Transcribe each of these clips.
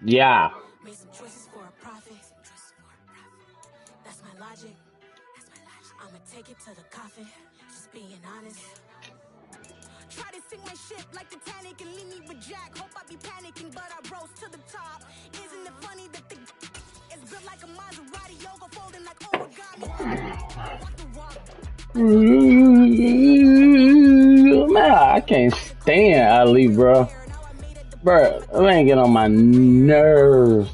Yeah. I'ma take it to the coffin, just being honest. Try to sink my ship like Titanic and leave me with Jack. Hope I be panicking, but I rose to the top. Isn't it funny that the is built like a Maserati, yoga folding like origami. Walk the walk. Man, I can't stand Ali, bro. Bro, it ain't get on my nerves.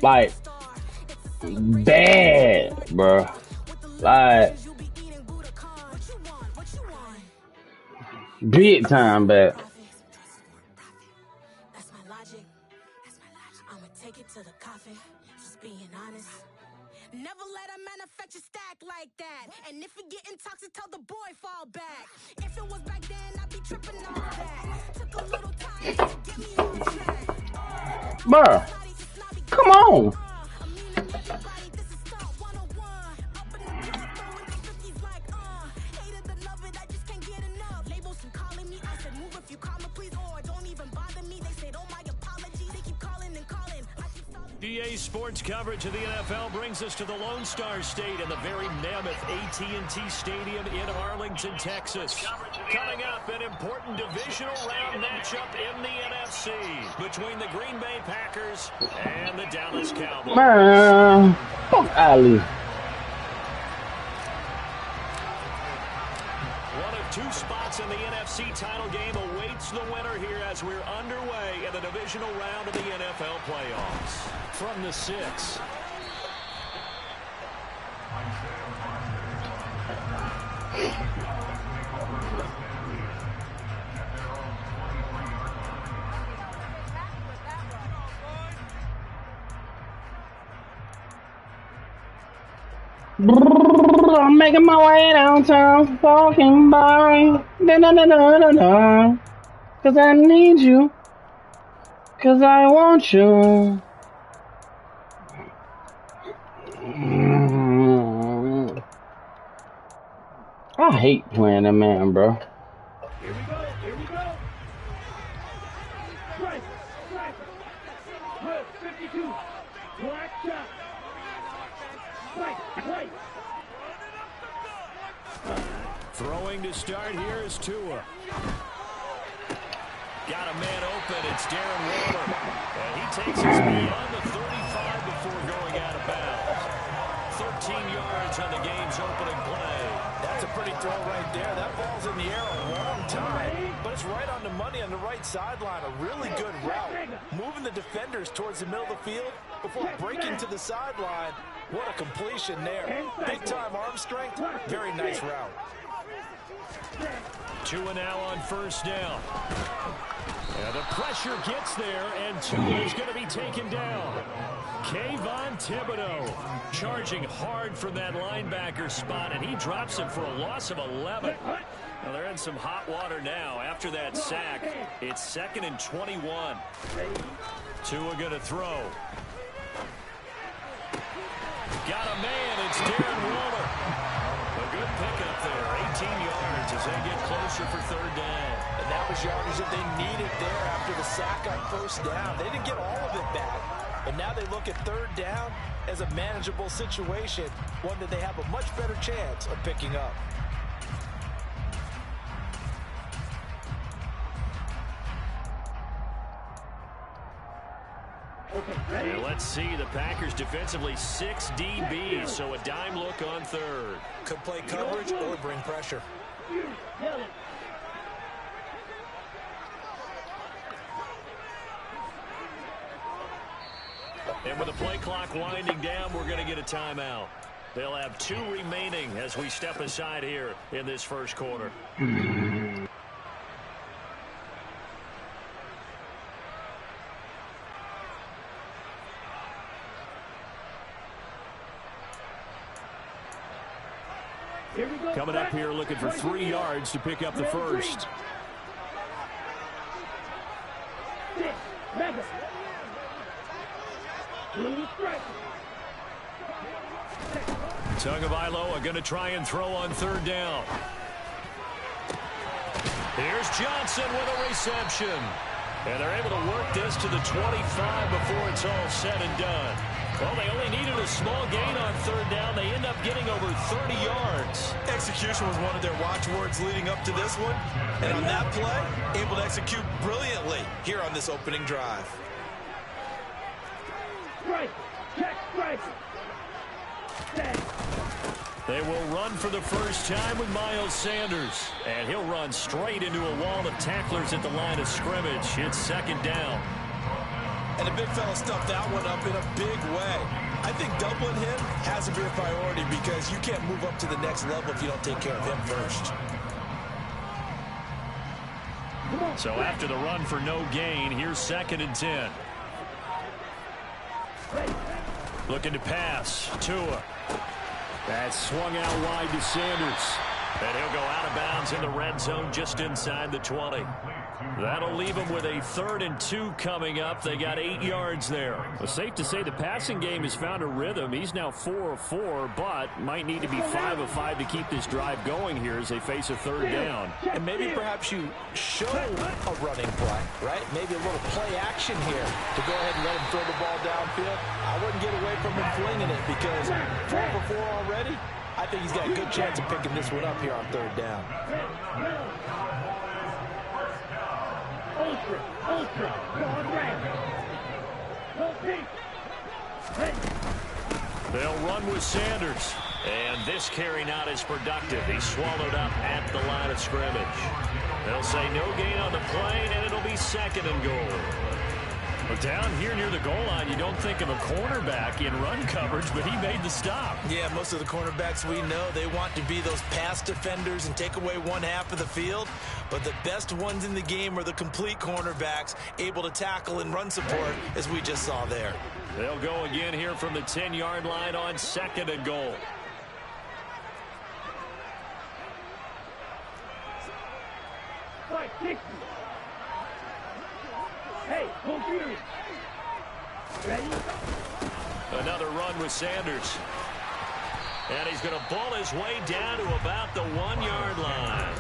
Like, bad, bro. Like, big time bad. That's my logic. I'ma take it to the coffin, just being honest. Never let a manufacture stack like that. And if it getting toxic, tell the boy fall back. If it was back then, I'd be tripping all that. Took a little time to get me on track. Bruh, come on. DA Sports coverage of the NFL brings us to the Lone Star State in the very mammoth AT&T Stadium in Arlington, Texas. Coming up, an important divisional round matchup in the NFC between the Green Bay Packers and the Dallas Cowboys. Man, fuck Ali. One of two spots in the NFC title game awaits the winner here as we're underway in the divisional round of the NFL playoffs. From the 6. I'm making my way downtown, walking by. Da-da-da-da-da-da. Cause I need you. Cause I want you. I hate playing that man, bro. Here we go. Strike. Look, 52. Black shot. Right. Throwing to start here is Tua. Got a man open. It's Darren Waller. And he takes us beyond the 35 before going out of bounds. 13 yards on the game's opening play. That's a pretty throw right there. That ball's in the air a long time, but it's right on the money on the right sideline. A really good route. Moving the defenders towards the middle of the field before breaking to the sideline. What a completion there. Big-time arm strength. Very nice route. Tua now on first down. And the pressure gets there, and Tua is going to be taken down. Kayvon Thibodeau charging hard from that linebacker spot, and he drops him for a loss of 11. Well, they're in some hot water now. After that sack, it's 2nd and 21. Tua going to throw. Got a man. It's Darren Waller. A good pickup there. 18 yards as they get closer for third down. And that was yardage that they needed there after the sack on first down. They didn't get all of it back. And now they look at third down as a manageable situation, one that they have a much better chance of picking up. And let's see, the Packers defensively 6 DBs, so a dime look on third. Could play coverage or bring pressure. And with the play clock winding down, we're going to get a timeout. They'll have 2 remaining as we step aside here in this first quarter. Coming up here looking for 3 yards to pick up the first. Tagovailoa going to try and throw on third down. Here's Johnson with a reception. And they're able to work this to the 25 before it's all said and done. Well, they only needed a small gain on third down. They end up getting over 30 yards. Execution was one of their watchwords leading up to this one. And on that play, able to execute brilliantly here on this opening drive. Strike. Check. Strike. Stay. They will run for the first time with Miles Sanders. And he'll run straight into a wall of tacklers at the line of scrimmage. It's second down. And the big fella stuffed that one up in a big way. I think doubling him has to be a priority because you can't move up to the next level if you don't take care of him first. So after the run for no gain, here's 2nd and 10. Looking to pass. Tua. That's swung out wide to Sanders. And he'll go out of bounds in the red zone just inside the 20. That'll leave them with a 3rd and 2 coming up. They got 8 yards there. Well, safe to say the passing game has found a rhythm. He's now 4 of 4, but might need to be 5 of 5 to keep this drive going here as they face a 3rd down. And maybe perhaps you show a running play, right? Maybe a little play action here to go ahead and let him throw the ball downfield. I wouldn't get away from him flinging it because 12 of 4 already. I think he's got a good chance of picking this one up here on 3rd down. Ultra. They'll run with Sanders. And this carry not as productive. He's swallowed up at the line of scrimmage. They'll say no gain on the play, and it'll be 2nd and goal. But down here near the goal line, you don't think of a cornerback in run coverage, but he made the stop. Yeah, most of the cornerbacks we know, they want to be those pass defenders and take away one half of the field. But the best ones in the game are the complete cornerbacks, able to tackle and run support, as we just saw there. They'll go again here from the 10-yard line on 2nd and goal. Strike. 60. Hey, hold you. Ready? Another run with Sanders. And he's going to ball his way down to about the 1-yard line.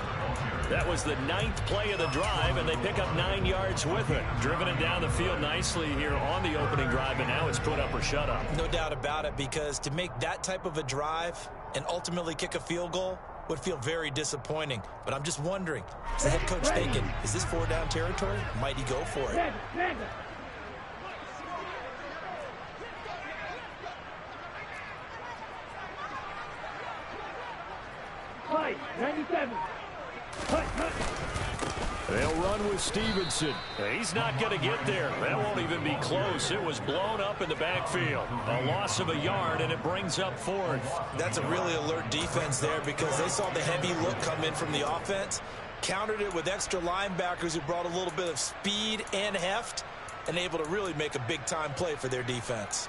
That was the 9th play of the drive, and they pick up 9 yards with it. Driven it down the field nicely here on the opening drive, and now it's put up or shut up. No doubt about it, because to make that type of a drive and ultimately kick a field goal would feel very disappointing. But I'm just wondering, is the head coach thinking, is this 4-down territory? Might he go for it? Fight. 97. Cut. They'll run with Stevenson. He's not going to get there. That won't even be close. It was blown up in the backfield. A loss of a yard, and it brings up 4th. That's a really alert defense there because they saw the heavy look come in from the offense, countered it with extra linebackers who brought a little bit of speed and heft, and able to really make a big-time play for their defense.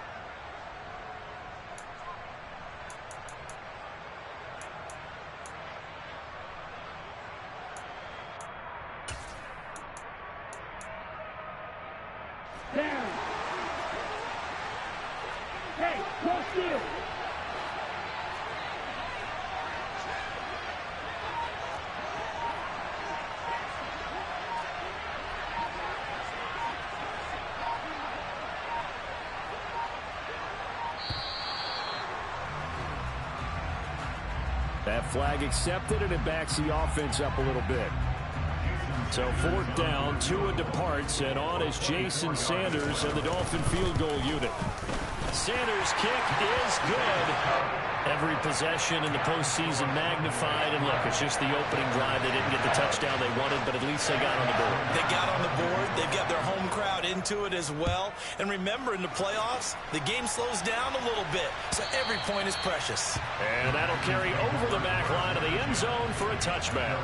Down. Hey, no steal. That flag accepted, and it backs the offense up a little bit. So 4th down, Tua departs, and on is Jason Sanders and the Dolphin field goal unit. Sanders' kick is good. Every possession in the postseason magnified, and look, it's just the opening drive. They didn't get the touchdown they wanted, but at least they got on the board. They got on the board. They've got their home crowd into it as well. And remember, in the playoffs, the game slows down a little bit, so every point is precious. And that'll carry over the back line of the end zone for a touchback.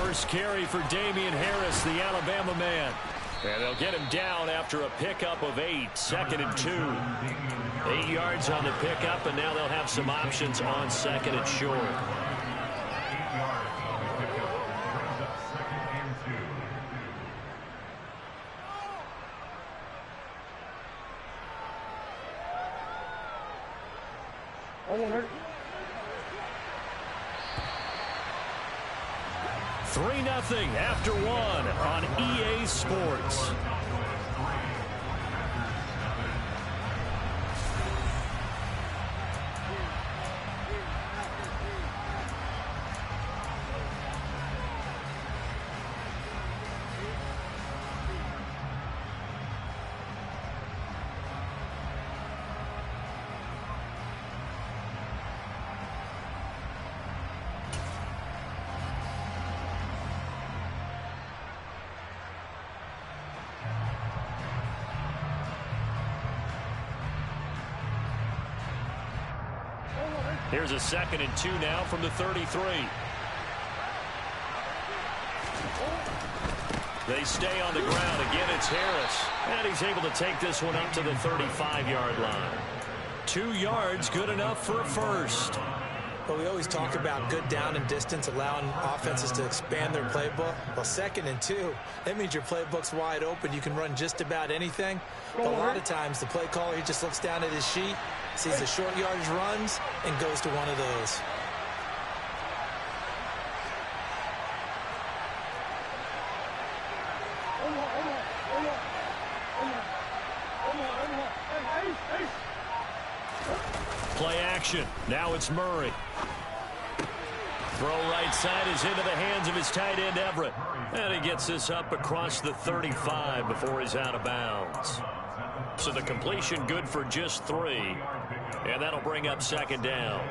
first carry for Damian Harris, the Alabama man. And they'll get him down after a pickup of 8, 2nd and 2. 8 yards on the pickup, and now they'll have some options on 2nd and short. I won't hurt. 3-0 after 1 on EA Sports. Here's a 2nd and 2 now from the 33. They stay on the ground. Again, it's Harris. And he's able to take this one up to the 35-yard line. 2 yards, good enough for a first. Well, we always talk about good down and distance, allowing offenses to expand their playbook. Well, 2nd and 2, that means your playbook's wide open. You can run just about anything. But a lot of times, the play caller, he just looks down at his sheet, sees the short yardage runs, and goes to one of those. Play action. Now it's Murray. Throw right side is into the hands of his tight end, Everett. And he gets this up across the 35 before he's out of bounds. So the completion good for just 3. And that'll bring up 2nd down.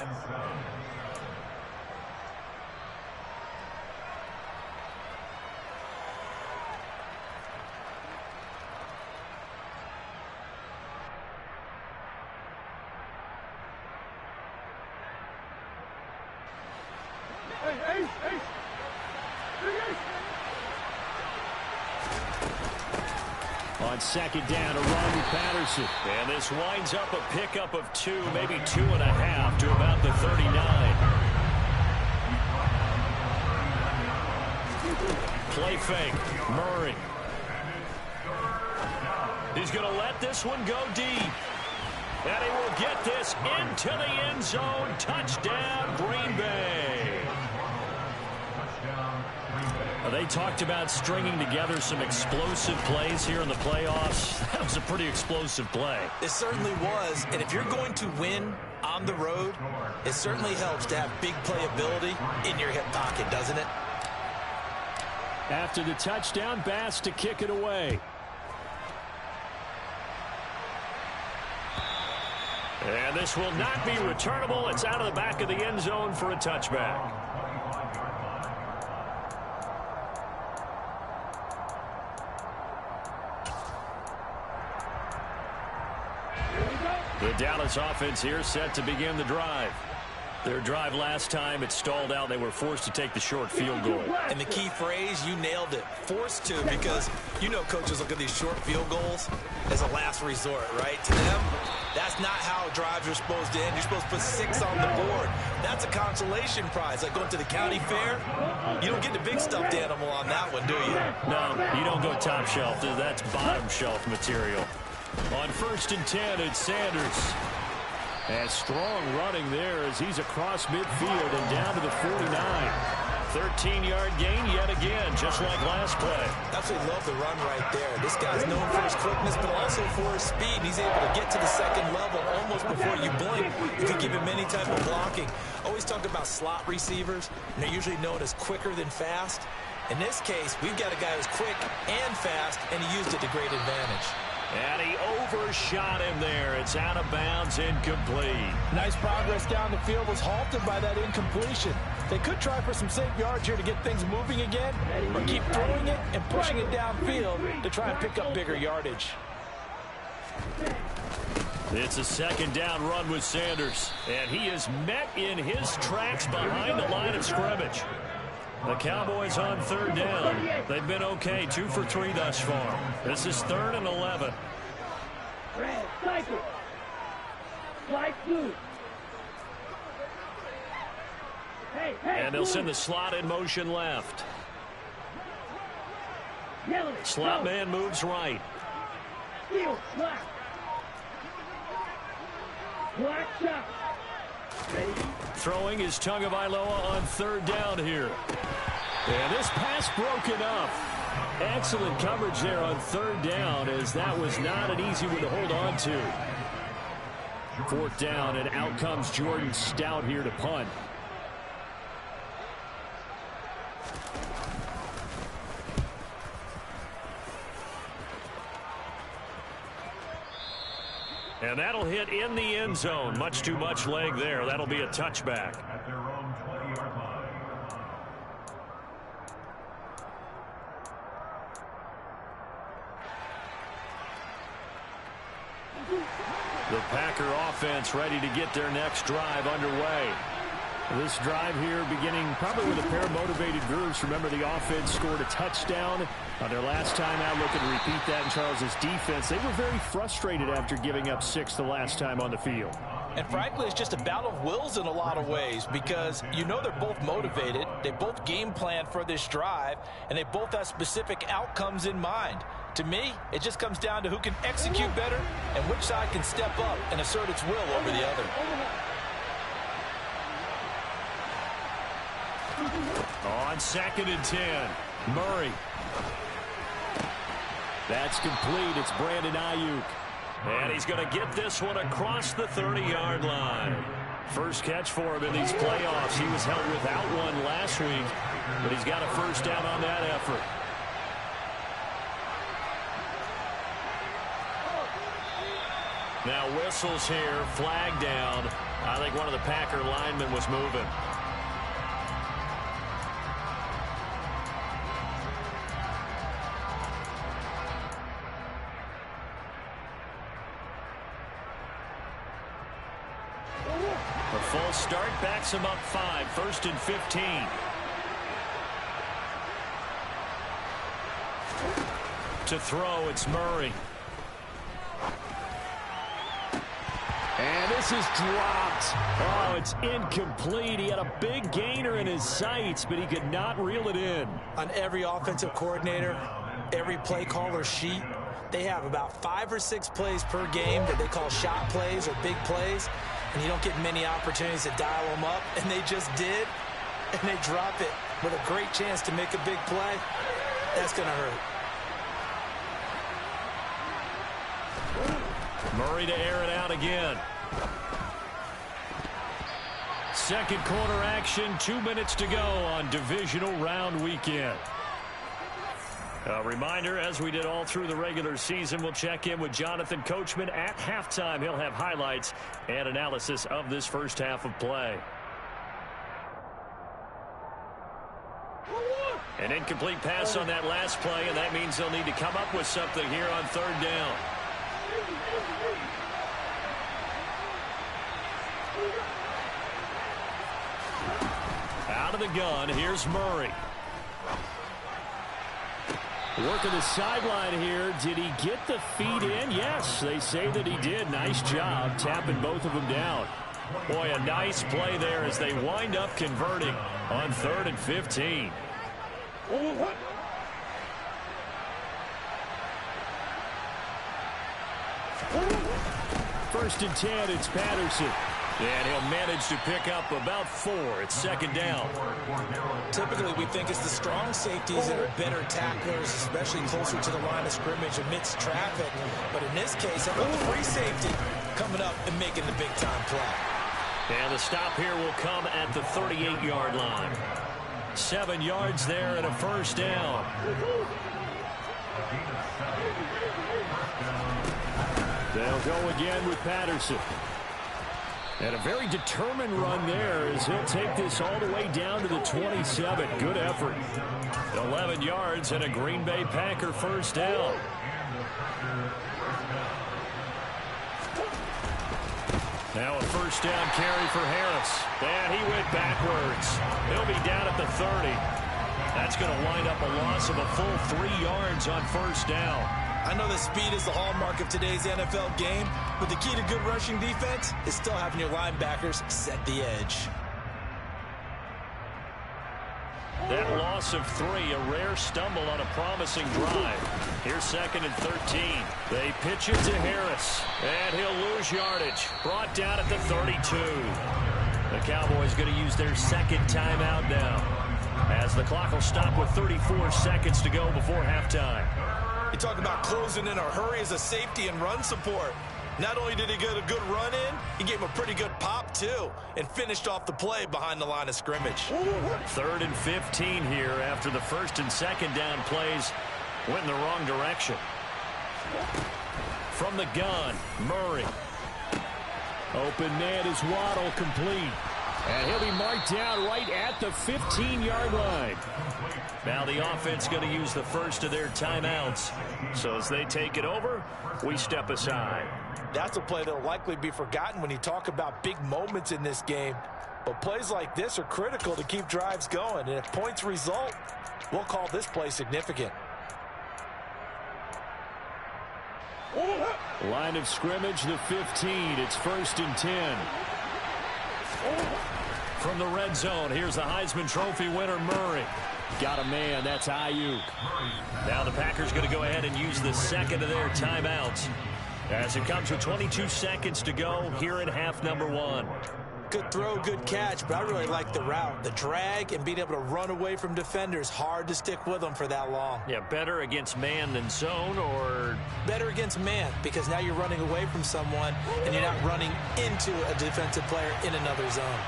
On 2nd down, a run with Patterson. And this winds up a pickup of 2, maybe 2.5 to about the 39. Play fake. Murray. He's going to let this one go deep. And he will get this into the end zone. Touchdown, Green Bay. They talked about stringing together some explosive plays here in the playoffs. That was a pretty explosive play. It certainly was. And if you're going to win on the road, it certainly helps to have big playability in your hip pocket, doesn't it? After the touchdown, Bass to kick it away. And this will not be returnable. It's out of the back of the end zone for a touchback. The Dallas offense here set to begin the drive. Their drive last time, it stalled out. They were forced to take the short field goal. And the key phrase, you nailed it. Forced to, because you know coaches look at these short field goals as a last resort, right? To them, that's not how drives are supposed to end. You're supposed to put 6 on the board. That's a consolation prize. Like going to the county fair, you don't get the big stuffed animal on that one, do you? No, you don't go top shelf. That's bottom shelf material. On 1st and 10, it's Sanders. And strong running there as he's across midfield and down to the 49. 13-yard gain yet again, just like last play. Absolutely love the run right there. This guy's known for his quickness, but also for his speed. He's able to get to the 2nd level almost before you blink. You can give him any type of blocking. Always talk about slot receivers, and they're usually known as quicker than fast. In this case, we've got a guy who's quick and fast, and he used it to great advantage. And he overshot him there. It's out of bounds, incomplete. Nice progress down the field, was halted by that incompletion. They could try for some safe yards here to get things moving again, or keep throwing it and pushing it downfield to try and pick up bigger yardage. It's a 2nd down run with Sanders, and he is met in his tracks behind the line of scrimmage. The Cowboys on third down. They've been okay, 2 for 3 thus far. This is 3rd and 11. Red, cycle. Slide 2. Hey, and they'll send the slot in motion left. Slot man moves right. Steal, slot. Black shot. Throwing is Tagovailoa on third down here. And this pass broken up. Excellent coverage there on third down, as that was not an easy one to hold on to. 4th down, and out comes Jordan Stout here to punt. And that'll hit in the end zone. Much too much leg there. That'll be a touchback. At their own 20-yard line. The Packer offense ready to get their next drive underway. This drive here beginning probably with a pair of motivated groups. Remember, the offense scored a touchdown on their last time out. Looking to repeat that in Charles's defense. They were very frustrated after giving up 6 the last time on the field. And frankly, it's just a battle of wills in a lot of ways, because you know they're both motivated. They both game plan for this drive, and they both have specific outcomes in mind. To me, it just comes down to who can execute better and which side can step up and assert its will over the other. On 2nd and 10, Murray. That's complete. It's Brandon Ayuk. And he's going to get this one across the 30-yard line. First catch for him in these playoffs. He was held without one last week, but he's got a first down on that effort. Now whistles here, flag down. I think one of the Packer linemen was moving. A full start backs him up 5, 1st and 15. To throw, it's Murray. And this is dropped. Oh, it's incomplete. He had a big gainer in his sights, but he could not reel it in. On every offensive coordinator, every play caller sheet, they have about 5 or 6 plays per game that they call shot plays or big plays, and you don't get many opportunities to dial them up, and they just did, and they drop it with a great chance to make a big play. That's going to hurt. Murray to air it out again. Second quarter action, 2 minutes to go on divisional round weekend. A reminder, as we did all through the regular season, we'll check in with Jonathan Coachman at halftime. He'll have highlights and analysis of this first half of play. An incomplete pass on that last play, and that means they'll need to come up with something here on third down. Out of the gun, here's Murray. Working the sideline here. Did he get the feet in? Yes, they say that he did. Nice job tapping both of them down. Boy, a nice play there as they wind up converting on 3rd and 15. First and 10, it's Patterson. And he'll manage to pick up about 4. It's 2nd down. Typically, we think it's the strong safeties that are better tacklers, especially closer to the line of scrimmage amidst traffic. But in this case, how about the free safety coming up and making the big-time play? And the stop here will come at the 38-yard line. 7 yards there and a first down. They'll go again with Patterson. And a very determined run there as he'll take this all the way down to the 27. Good effort. 11 yards and a Green Bay Packer first down. Now a first down carry for Harris. And he went backwards. He'll be down at the 30. That's going to wind up a loss of a full 3 yards on first down. I know that speed is the hallmark of today's NFL game, but the key to good rushing defense is still having your linebackers set the edge. That loss of 3, a rare stumble on a promising drive. Here's 2nd and 13. They pitch it to Harris, and he'll lose yardage. Brought down at the 32. The Cowboys going to use their 2nd timeout now, as the clock will stop with 34 seconds to go before halftime. You talk about closing in a hurry as a safety and run support. Not only did he get a good run in, he gave him a pretty good pop, too, and finished off the play behind the line of scrimmage. 3rd and 15 here after the 1st and 2nd down plays went in the wrong direction. From the gun, Murray. Open man is Waddle, complete. And he'll be marked down right at the 15-yard line. Now the offense going to use the first of their timeouts. So as they take it over, we step aside. That's a play that will likely be forgotten when you talk about big moments in this game. But plays like this are critical to keep drives going. And if points result, we'll call this play significant. Line of scrimmage, the 15. It's 1st and 10. From the red zone, here's the Heisman Trophy winner, Murray. Got a man, that's Ayuk. Now the Packers going to go ahead and use the 2nd of their timeouts, as it comes with 22 seconds to go here in half number 1. Good throw, good catch, but I really like the route. The drag and being able to run away from defenders, hard to stick with them for that long. Yeah, better against man than zone, or? Better against man, because now you're running away from someone and you're not running into a defensive player in another zone.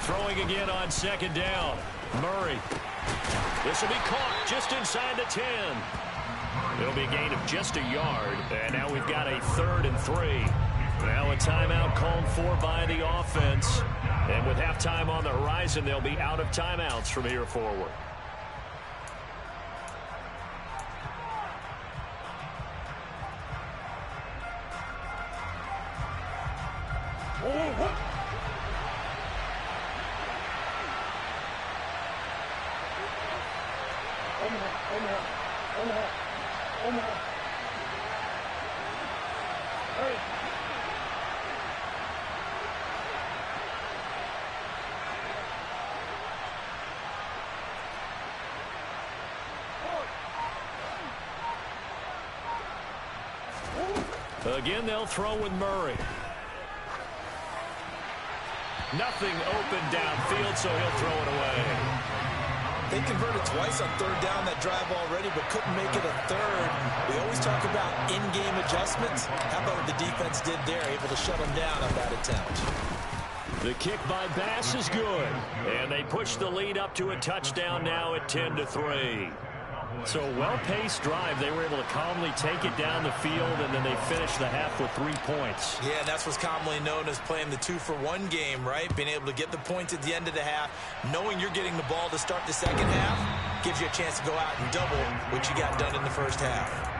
Throwing again on 2nd down. Murray. This will be caught just inside the 10. It'll be a gain of just a yard. And now we've got a 3rd and 3. Now a timeout called for by the offense. And with halftime on the horizon, they'll be out of timeouts from here forward. Again, they'll throw with Murray. Nothing open downfield, so he'll throw it away. They converted twice on 3rd down that drive already, but couldn't make it a 3rd. We always talk about in-game adjustments. How about what the defense did there, able to shut them down on that attempt. The kick by Bass is good, and they push the lead up to a touchdown now at 10-3. So a well-paced drive. They were able to calmly take it down the field, and then they finished the half with 3 points. Yeah, and that's what's commonly known as playing the 2-for-1 game, right? Being able to get the points at the end of the half, knowing you're getting the ball to start the 2nd half, gives you a chance to go out and double what you got done in the 1st half.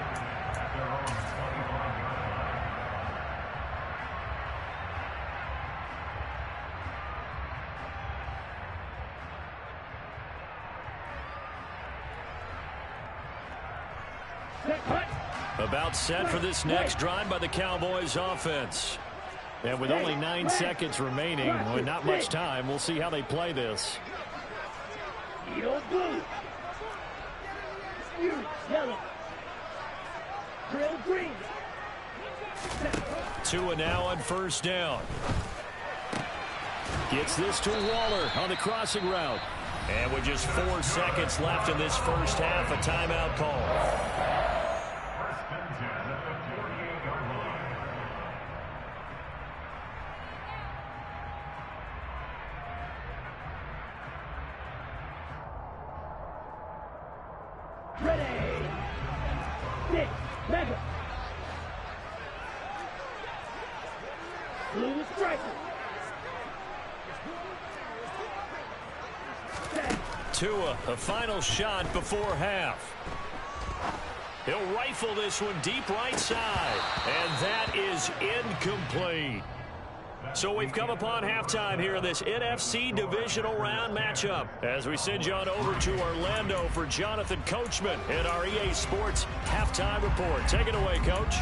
About set for this next drive by the Cowboys offense. And with only 9 seconds remaining, with not much time, we'll see how they play this. Tua now on 1st down. Gets this to Waller on the crossing route. And with just 4 seconds left in this 1st half, a timeout call. Tua, a final shot before half. He'll rifle this one deep right side, and that is incomplete. So we've come upon halftime here in this NFC divisional round matchup. As we send you on over to Orlando for Jonathan Coachman in our EA Sports halftime report. Take it away, Coach.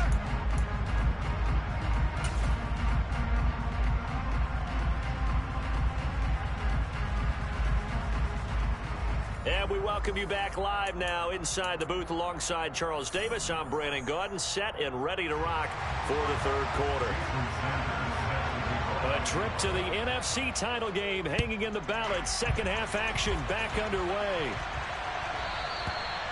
And we welcome you back live now inside the booth alongside Charles Davis. I'm Brandon Gaudin, set and ready to rock for the third quarter. A trip to the NFC title game hanging in the balance. Second half action back underway.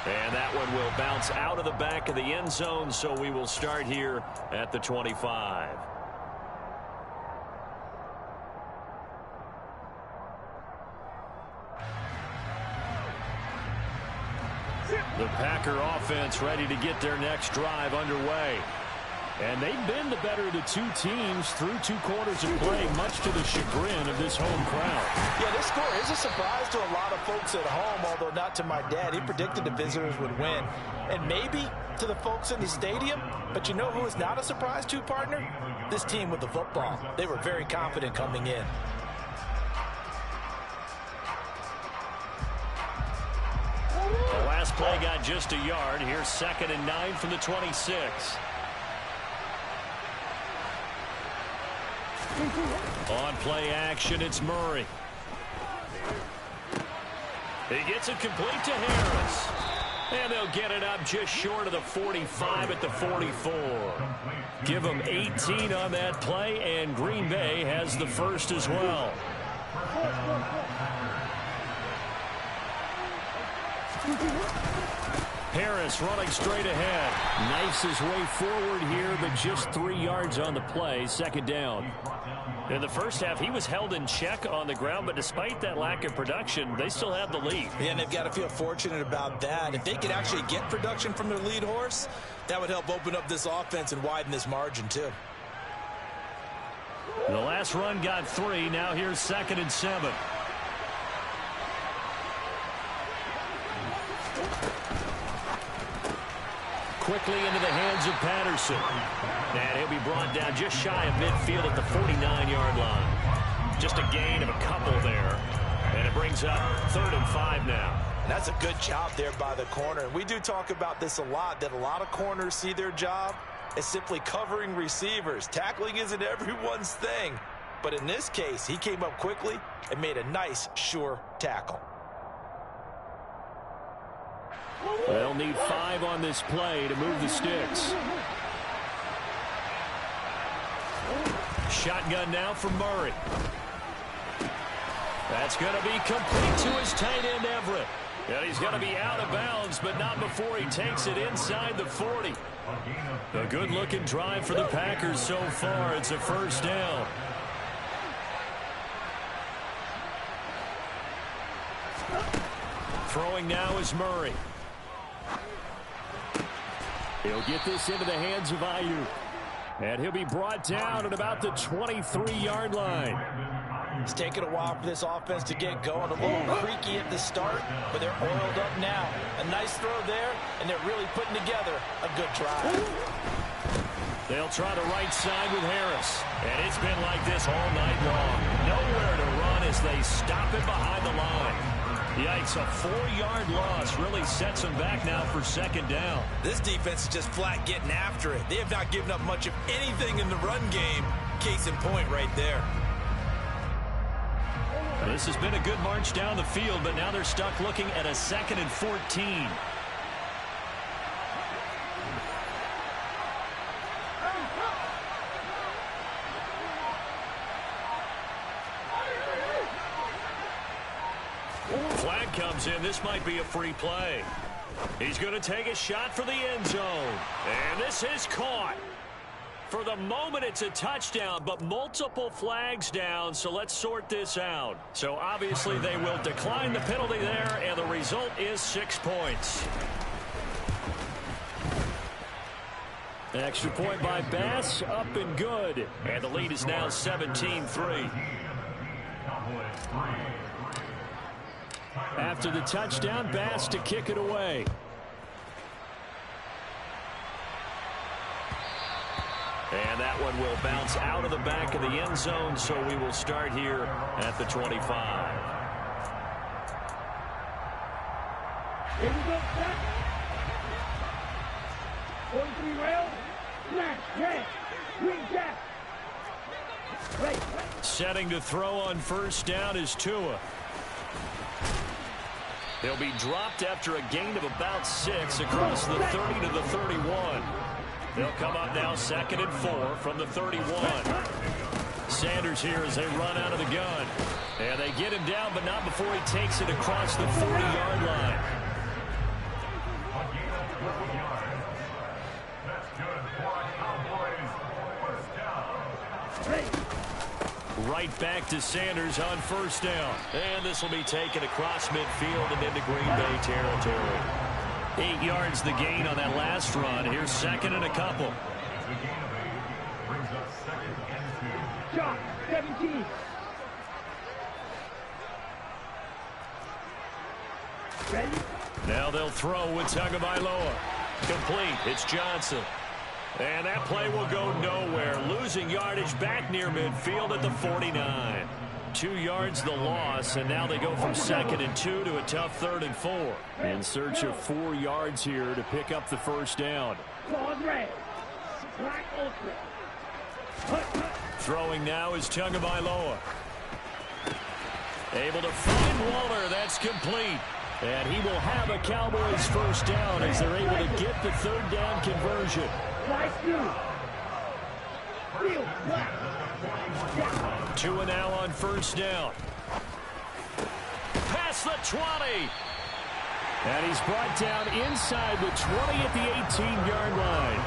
And that one will bounce out of the back of the end zone, so we will start here at the 25. The Packer offense ready to get their next drive underway. And they've been the better of the two teams through 2 quarters of play, much to the chagrin of this home crowd. Yeah, this score is a surprise to a lot of folks at home, although not to my dad. He predicted the visitors would win. And maybe to the folks in the stadium, but you know who is not a surprise to, partner? This team with the football. They were very confident coming in. The last play got just a yard. Here's 2nd and 9 from the 26. On play action, it's Murray. He gets it complete to Harris. And they'll get it up just short of the 45 at the 44. Give them 18 on that play, and Green Bay has the first as well. Harris running straight ahead. Knifes his way forward here, but just 3 yards on the play. 2nd down. In the first half, he was held in check on the ground, but despite that lack of production, they still have the lead. Yeah, and they've got to feel fortunate about that. If they could actually get production from their lead horse, that would help open up this offense and widen this margin, too. The last run got 3. Now here's 2nd and 7. Quickly into the hands of Patterson. And he'll be brought down just shy of midfield at the 49-yard line. Just a gain of a couple there. And it brings up 3rd and 5 now. And that's a good job there by the corner. We do talk about this a lot, that a lot of corners see their job as simply covering receivers. Tackling isn't everyone's thing. But in this case, he came up quickly and made a nice, sure tackle. They'll need 5 on this play to move the sticks. Shotgun now from Murray. That's going to be complete to his tight end, Everett. And he's going to be out of bounds, but not before he takes it inside the 40. A good-looking drive for the Packers so far. It's a 1st down. Throwing now is Murray. He'll get this into the hands of Ayuk. And he'll be brought down at about the 23-yard line. It's taken a while for this offense to get going. A little creaky at the start, but they're oiled up now. A nice throw there, and they're really putting together a good drive. They'll try the right side with Harris. And it's been like this all night long. Nowhere to run as they stop it behind the line. Yikes, a 4-yard loss really sets them back now for 2nd down. This defense is just flat getting after it. They have not given up much of anything in the run game. Case in point right there. This has been a good march down the field, but now they're stuck looking at a 2nd and 14. Flag comes in. This might be a free play. He's going to take a shot for the end zone. And this is caught. For the moment, it's a touchdown, but multiple flags down, so let's sort this out. So obviously they will decline the penalty there, and the result is 6 points. An extra point by Bass, up and good. And the lead is now 17-3. After the touchdown, Bass to kick it away. And that one will bounce out of the back of the end zone, so we will start here at the 25. Here we go, set. 43 rail. Smash, red, green jack. Right. Setting to throw on first down is Tua. He'll be dropped after a gain of about 6 across the 30 to the 31. They'll come up now 2nd and 4 from the 31. Sanders here as they run out of the gun. And they get him down, but not before he takes it across the 40-yard line. Right back to Sanders on first down. And this will be taken across midfield and into Green Bay territory. 8 yards the gain on that last run. Here's 2nd and a couple. Shot, 17. Ready? Now they'll throw with Tagovailoa. Complete. It's Johnson. And that play will go nowhere. Losing yardage back near midfield at the 49. 2 yards the loss, and now they go from 2nd and 2 to a tough 3rd and 4. In search of 4 yards here to pick up the first down. Throwing now is Tagovailoa. Able to find Waller. That's complete. And he will have a Cowboys first down as they're able to get the 3rd down conversion. 2 now on first down. Past the 20. And he's brought down inside the 20 at the 18-yard line.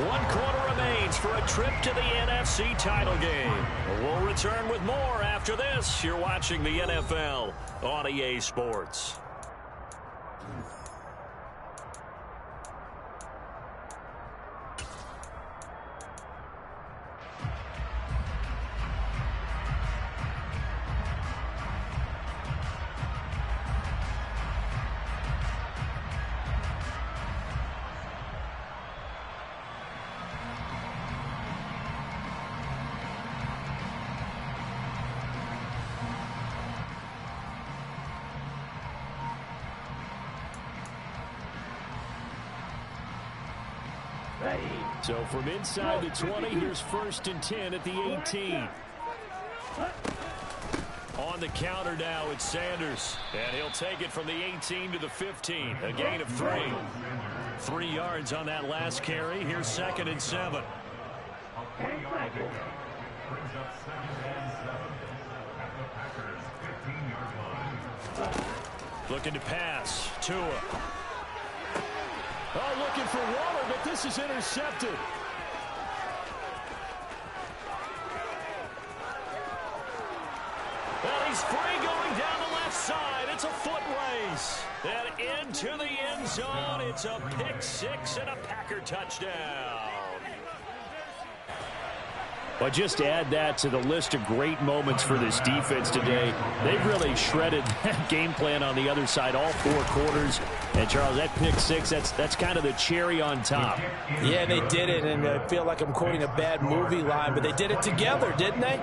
1 quarter remains for a trip to the NFC title game. We'll return with more after this. You're watching the NFL on EA Sports. So from inside the 20, here's 1st and 10 at the 18. On the counter now, it's Sanders. And he'll take it from the 18 to the 15. A gain of 3. 3 yards on that last carry. Here's 2nd and 7. Looking to pass. Tua. Oh, looking for Waller, but this is intercepted. Well, he's free going down the left side. It's a foot race. And into the end zone. It's a pick 6 and a Packer touchdown. Well, just to add that to the list of great moments for this defense today. They've really shredded that game plan on the other side all 4 quarters. And, Charles, that pick 6, that's kind of the cherry on top. Yeah, they did it, and I feel like I'm quoting a bad movie line, but they did it together, didn't they?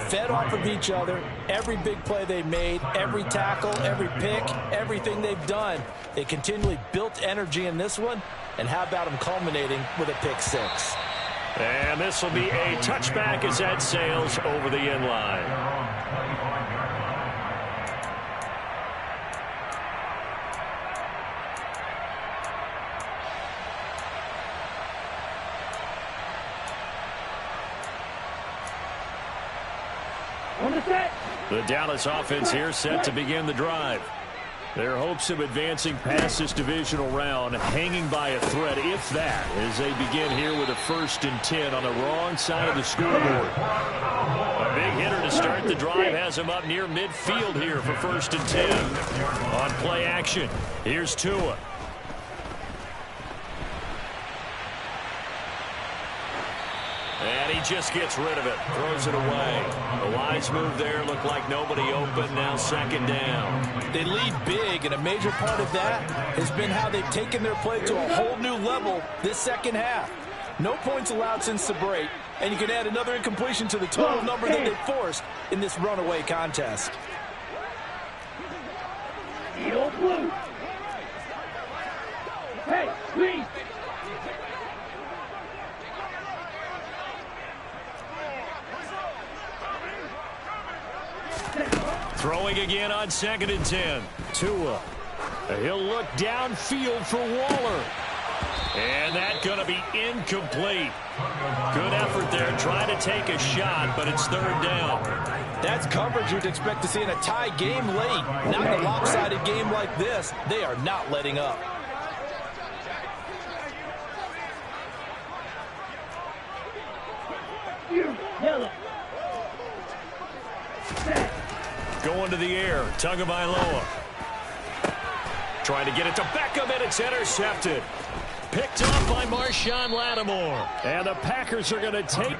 Fed off of each other. Every big play they made, every tackle, every pick, everything they've done. They continually built energy in this one, and how about them culminating with a pick 6? And this will be a touchback as that sails over the end line. The Dallas offense here set to begin the drive. Their hopes of advancing past this divisional round hanging by a thread, if that, as they begin here with a 1st and 10 on the wrong side of the scoreboard. A big hitter to start the drive has him up near midfield here for 1st and 10. On play action, here's Tua. And he just gets rid of it, throws it away. A wise move there, looked like nobody open, now 2nd down. They lead big, and a major part of that has been how they've taken their play to a whole new level this second half. No points allowed since the break, and you can add another incompletion to the total number that they forced in this runaway contest. Yellow blue. Hey, please. Throwing again on 2nd and 10. Tua. He'll look downfield for Waller. And that's going to be incomplete. Good effort there trying to take a shot, but it's 3rd down. That's coverage you'd expect to see in a tie game late. Not in a lopsided game like this. They are not letting up. Yellow. Going to the air. Tagovailoa. Trying to get it to Beckham, and it's intercepted. Picked off by Marshawn Lattimore. And the Packers are going to take...